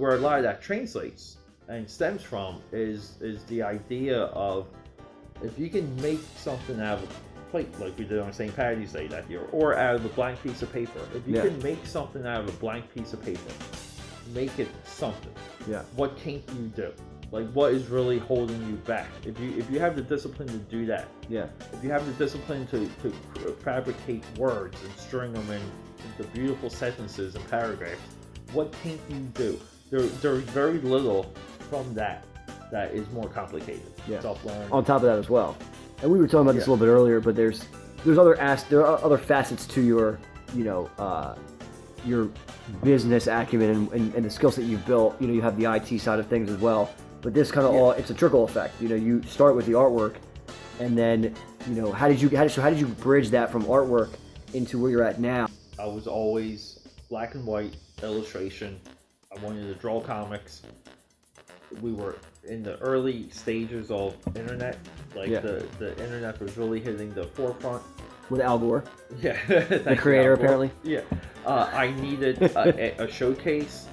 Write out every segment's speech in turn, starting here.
where a lot of that translates and stems from is the idea of, if you can make something out of a plate like we did on St. Patty's Day that year, or out of a blank piece of paper. If you can make something out of a blank piece of paper, make it something. Yeah. What can't you do? Like, what is really holding you back? If you have the discipline to do that, if you have the discipline to fabricate words and string them into beautiful sentences and paragraphs, what can't you do? There's very little from that is more complicated. Self-learning. On top of that as well, and we were talking about this a little bit earlier, but there are other facets to your your business acumen and the skills that you've built. You have the IT side of things as well. But this kind of it's a trickle effect. You start with the artwork, and then how did you bridge that from artwork into where you're at now? I was always black and white illustration. I wanted to draw comics. We were in the early stages of internet. The internet was really hitting the forefront. With Al Gore. Yeah. The creator, apparently. Yeah. I needed a showcase.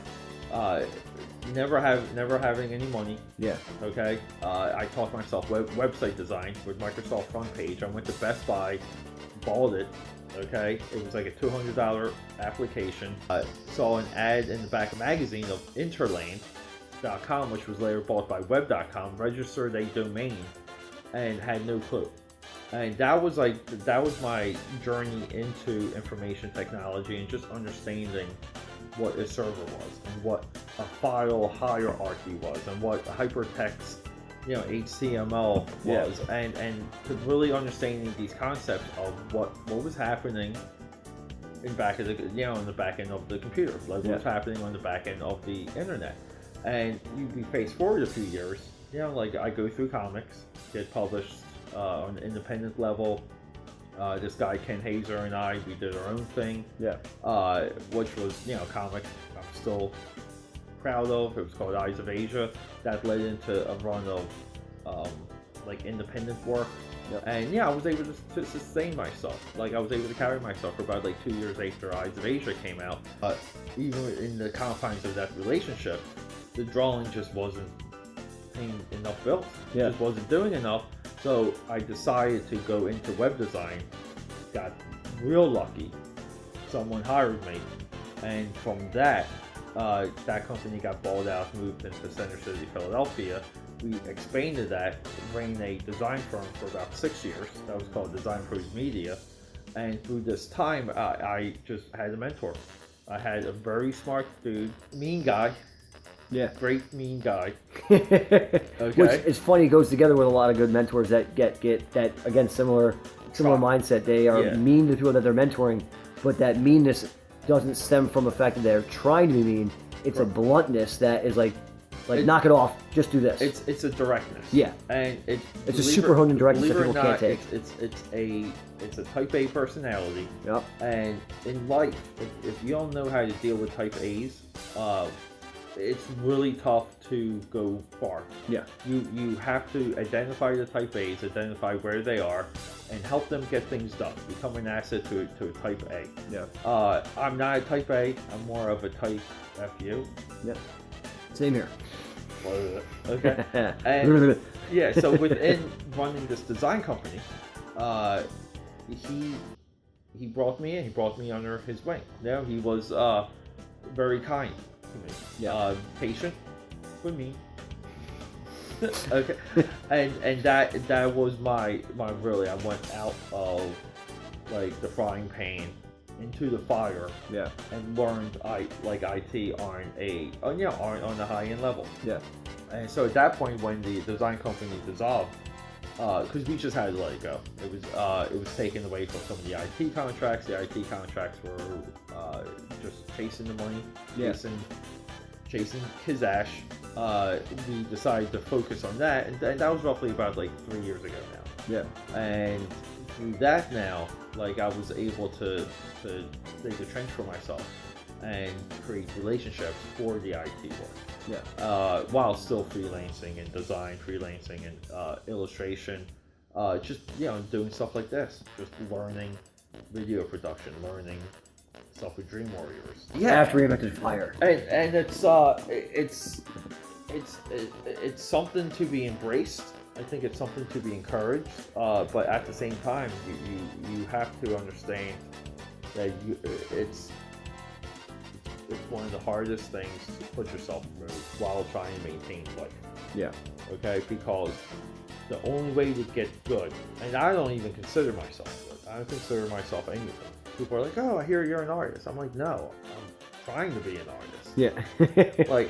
Never having any money. Yeah. Okay. I taught myself website design with Microsoft Front Page. I went to Best Buy, bought it. Okay. It was like a $200 application. I saw an ad in the back of a magazine of Interlane.com, which was later bought by Web.com. Registered a domain, and had no clue. And that was my journey into information technology and just understanding what a server was and what a file hierarchy was and what hypertext, HTML was, and to really understanding these concepts of what was happening in back of the on the back end of the computer, like what was happening on the back end of the internet. And you fast forward a few years, like I go through comics, get published on an independent level. This guy Ken Hazer and I, we did our own thing, which was comic I'm still proud of. It was called Eyes of Asia. That led into a run of independent work, and I was able to sustain myself. Like I was able to carry myself for about 2 years after Eyes of Asia came out. But even in the confines of that relationship, the drawing just wasn't paying enough bills. It just wasn't doing enough. So I decided to go into web design, got real lucky. Someone hired me, and from that company got bought out, moved into Center City, Philadelphia. We expanded that, ran a design firm for about 6 years. That was called Design Pros Media. And through this time, I just had a mentor. I had a very smart dude, mean guy. Yeah, great mean guy. Okay. Which is funny, goes together with a lot of good mentors that get that, again, similar mindset. They are mean to people that they're mentoring, but that meanness doesn't stem from the fact that they're trying to be mean. It's a bluntness that is like knock it off, just do this. It's a directness. Yeah. And it's a super honed directness that people can't take. It's a type A personality. Yep. And in life, if you don't know how to deal with type A's, it's really tough to go far. Yeah. You have to identify the type A's, identify where they are, and help them get things done. Become an asset to a type A. Yeah. I'm not a type A. I'm more of a type FU. Yep. Same here. Okay. And yeah, so within running this design company, he brought me in. He brought me under his wing. He was very kind to me. Yeah. Patient with me. Okay. And that was my really, I went out of the frying pan into the fire, and learned IT on a high end level. Yeah. And so at that point, when the design company dissolved, because we just had to let it go, it was taken away from some of the IT contracts. The IT contracts were just chasing the money, chasing Kizash. We decided to focus on that, and that was roughly about 3 years ago now. Yeah. And through that now, I was able to make a trench for myself and create relationships for the IT work. Yeah. While still freelancing in design, freelancing in illustration, just doing stuff like this, just learning video production, learning stuff with Dream Warriors. After he invented fire. And it's something to be embraced. I think it's something to be encouraged. But at the same time, you have to understand that it's one of the hardest things to put yourself through while trying to maintain life. Yeah. Okay, because the only way to get good, and I don't even consider myself good. I don't consider myself anything. People are like, "Oh, I hear you're an artist." I'm like, "No, I'm trying to be an artist." Yeah. Like,